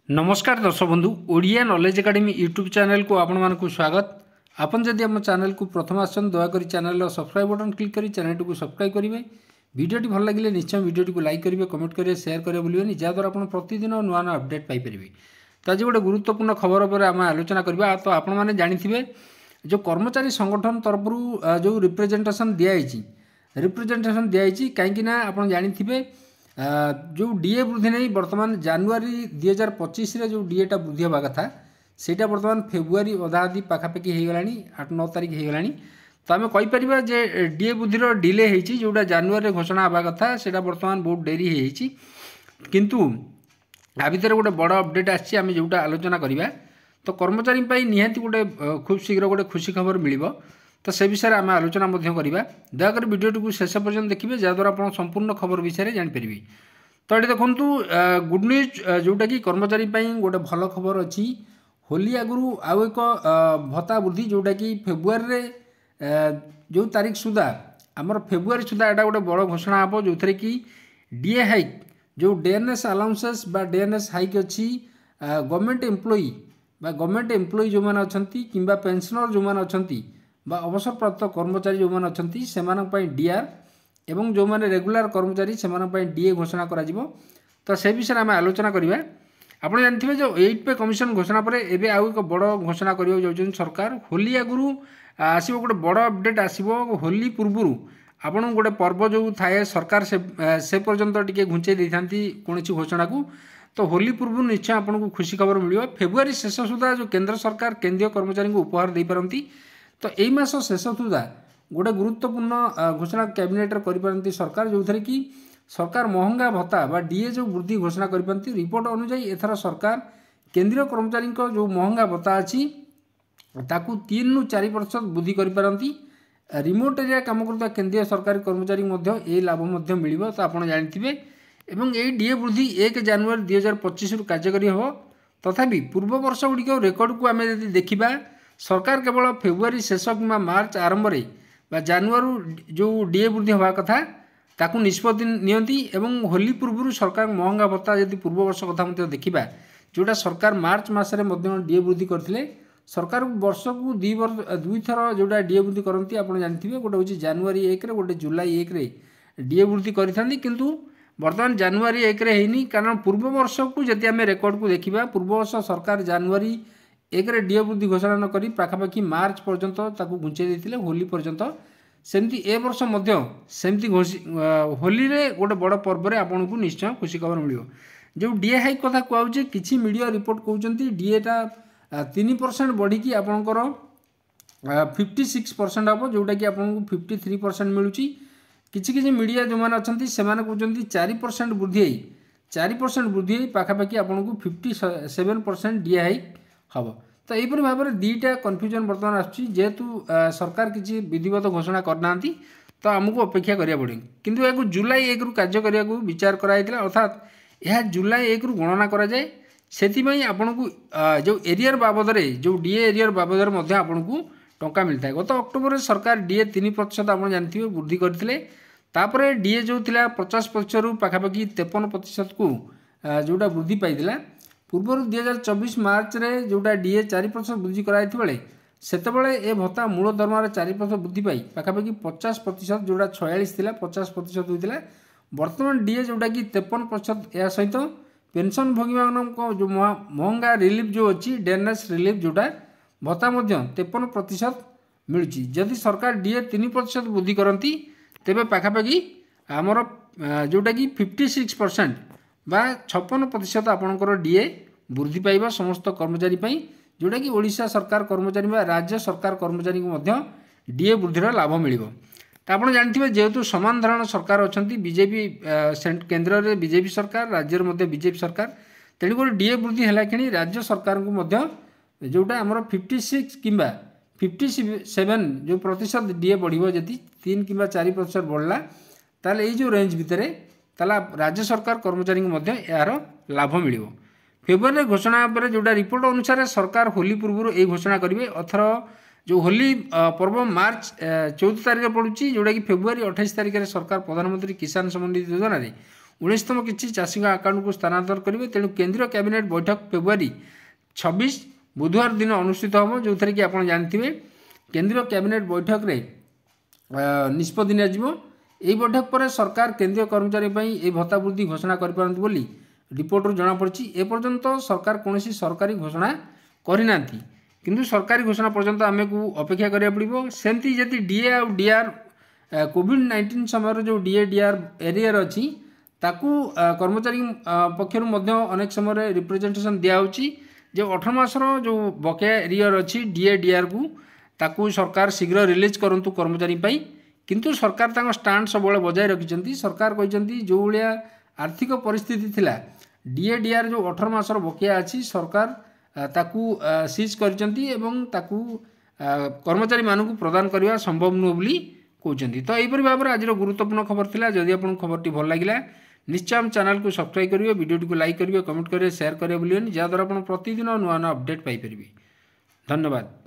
नमस्कार दर्शक बंधु Odia knowledge academy YouTube channel को आपण मानक स्वागत। आपन जदि आम चैनल को प्रथम आसन दयाकोरी चैनल सब्सक्राइब बटन क्लिक करी चैनल को सब्सक्राइब करेंगे। वीडियोटी भल लगे निश्चय वीडियोटी को लाइक करेंगे, कमेंट करेंगे, शेयर करेंगे भूलिए जहाँद्वारा आप प्रतिदिन नुआ नुआ अपडेट पाइपर। तो आज गोटे गुरुत्वपूर्ण खबर पर आम आलोचना करवा। तो आपण मैंने जानी जो कर्मचारी संगठन तरफ जो रिप्रेजेंटेशन दिखाई कहीं आप जानी जो डीए वृद्धि नहीं बर्तमान जनवरी 2025 रे जो डीएटा वृद्धि होगा कथा सेटा बर्तमान फेब्रुआरी अधा अधी पाखापाखि हो गला 8-9 तारीख हो गला। तो आम कहीपर जे डीए वृद्धि डिले होती जोटा जनवरी घोषणा होगा कथा से बर्तमान बहुत डेरी होती किंतु आ भर गोटे बड़ अपडेट आम जोटा आलोचना करवा। तो कर्मचारी निहाती गोटे खूब शीघ्र गोटे खुशी खबर मिल तो से विषय में आम आलोचना करवा। दयाकोरी वीडियोटी को शेष पर्यटन देखिए जहाँद्वारा आप संपूर्ण खबर विषय जानीपर। तो ये देखो गुड न्यूज जोटा कि कर्मचारी गोटे भल खबर अच्छी। होली आगु आउ एक भत्ता वृद्धि जोटा कि फेब्रुआरी जो तारीख सुधा आमर फेब्रुआरी सुधा यहाँ गोटे बड़ घोषणा हम जो थे कि डीए हाइक जो डीएनएस अलाउंसेस बा डीएनएस हाइक अच्छी गवर्नमेंट एम्प्लॉई बा गवर्नमेंट एम्प्लॉई जो मैंने अच्छा कि पेंशनर जो मैंने अच्छा बा अवसर प्राप्त कर्मचारी जो मैंने अच्छा से डीआर एवं जो मैंने रेगुलर कर्मचारी से डीए घोषणा करा जिवो। तो से विषय आम आलोचना करवा। आप जानते जो 8 पे कमिशन घोषणा पर एवं आउ एक बड़ घोषणा कर सरकार होली आगु आसो गोटे बड़ अपडेट आसो। होली पूर्व आपन गोटे पर्व जो थाए सरकार से पर्यंत टी घुंचे दे था कौन घोषणा को। तो होली पूर्व निश्चय आपको खुशी खबर मिल फेब्रुआरी शेष सुधा जो केंद्र सरकार केंद्रीय कर्मचारी को उपहार दे पारती। तो यही मास शेष सुधा गोटे गुरुत्वपूर्ण घोषणा कैबिनेट कर सरकार जो थे कि सरकार महंगा भत्ता बा डीए जो वृद्धि घोषणा करती। रिपोर्ट अनुसार एथर सरकार केंद्रीय कर्मचारी जो महंगा भत्ता अच्छी ताकू 3-4% वृद्धि करपारती। रिमोट एरिया काम करता केंद्रीय सरकारी कर्मचारी ये लाभ मिल। तो आप जानते एवं यही डीए वृद्धि 1 जनवरी 2025 कार्यकारी हो। तथापि पूर्व वर्ष गुड़िक रेकर्ड को आम देखा सरकार केवल फेब्रुआरी शेष कि मार्च आरंभ में जनवरी जो डीए वृद्धि होगा कथा ताकू निष्पत्ति नियंती एवं होली पूर्व सरकार महंगा भत्ता यदि पूर्व वर्ष कथा देखा जोटा सरकार मार्च मसरे डीए वृद्धि करते सरकार वर्ष को 2 थर जोटा डीए वृद्धि करती। आप जानते गोटे हूँ जनवरी 1 गोटे जुलाई 1 डीए वृद्धि करें किंतु बर्तमान जनवरी 1 होनी कारण पूर्व वर्ष को जब आम रेकर्ड को देखा पूर्व वर्ष सरकार जनवरी 1 डीए वृद्धि घोषणा न करी पाखापाखि मार्च पर्यंत ताकू घुंचे देते होली पर्यंत सेमती ए वर्ष सेमती होली रे गोटे बड़ पर्व आपन को निश्चय खुशी खबर मिल। जो डीए हाइक कथा कहूँ कि मीडिया रिपोर्ट कहते डीएटा 3% बढ़ी आपंकर 56% हम जोटा कि आपको 53% मिलूँ। किसी मीडिया जो मैंने अच्छा से कहते 4% वृद्धि 4% वृद्धि पाखापाखि आपको 57% डीए हाइक हम। तो यहीपरि भाव में दुईटा कन्फ्यूजन बर्तमान आसतु सरकार किसी विधिवत घोषणा करना तो आमको अपेक्षा करा पड़े किंतु या जुलाई 1 कार्य करने को विचार कराई अर्थात यह जुलाई 1 गणना कराए से आपन को जो एरियर बाबद जो डीए एरियर बाबद आपन को टंका मिलता है। गत अक्टोबर सरकार डीए 3% आप जानते वृद्धि करते डीए जो थिला 50% रु पाखापाखि 53% को जोटा वृद्धि पाई पूर्व 2024 मार्च रे जोटा डीए 4% वृद्धि कराई बेले सेतेबेले ए भत्ता मूल दरमार 4% वृद्धि पाई पाखापाखि 50% जोटा 46 थिला 50% होता। बर्तमान डीए जोटा कि 53% या सहित पेंशन भोगी जो महंगा रिलीफ जो अच्छी डीएनएस रिलीफ जोटा भत्ता 53% मिलूँ। जदि सरकार डीए 3% वृद्धि करती तेरे पाखापाखि आमर जोटा कि 56% बा 56% आपणकर डीए वृद्धि पाइबा समस्त कर्मचारी जोटा कि ओडिशा सरकार कर्मचारी राज्य सरकार कर्मचारी को डीए वृद्धिर लाभ मिल। तो आप जानते जेहेतु समान धारण सरकार अच्छा बीजेपी केन्द्र में बीजेपी सरकार राज्य में बीजेपी सरकार तेणुक डीए वृद्धि है कि राज्य सरकार को जोटा आमर 56 कि 57 जो प्रतिशत डीए बढ़ो जदि 3 कि 4% बढ़ला ताल जो रेंज भितर राज्य सरकार कर्मचारी को यार लाभ मिल। फेब्रुआरी घोषणा पर जोटा रिपोर्ट अनुसार सरकार होली पूर्व यही घोषणा करेंगे। अथर जो होली पर्व मार्च 14 तारीख पड़ुची जोटा कि फेब्रुआरी 28 तारीख में सरकार प्रधानमंत्री किसान सम्मान निधि योजना 19तम किसी चाषी आकाउंट को स्थानांतर करेंगे। तेणु केंद्रीय कैबिनेट बैठक फेब्रुआरी 26 बुधवार दिन अनुष्ठित हम, जो थी कि आप जानते केंद्रीय कैबिनेट बैठक रे निष्पत्ति नियाजिबो। यही बैठक पर सरकार केंद्रीय कर्मचारी ये भत्ता वृद्धि घोषणा करें बोली रिपोर्ट जमापड़ी। एपर्यंत सरकार कौन सरकारी घोषणा करना, किंतु सरकारी घोषणा पर्यंत आम को अपेक्षा करा पड़ो। सेमती जदि डीए आ डीआर कोविड-19 समय जो डीए डीआर एरियर अच्छी ताकू कर्मचारी पक्षर अनेक समय रिप्रेजेंटेशन दिखाई जो 18 मासर जो बकेया एरियर अच्छी डीए डीआर को ताकू सरकार शीघ्र रिलीज करंतु कर्मचारी पाई। किंतु सरकार तांको स्टांड सब बजाय रखिंट। सरकार कहते जो भाया आर्थिक परिस्थिति थिला डीए डीआर जो 18 मासर बकेया अच्छी सरकार ताकू सीज करचंती एवं ताकू कर्मचारी मानू प्रदान करने संभव नुह बोली कहते। तो यहीपरि भाव में आज गुरुत्वपूर्ण खबर थिला। जदि आपको खबरटी भल लगा निश्चय हम चैनल को सब्सक्राइब करेंगे, वीडियो को लाइक करेंगे, कमेंट करेंगे, शेयर करेंगे, जहाँद्वारा आप प्रतिदिन नुआ नुआ अपडेट पाइपर। धन्यवाद।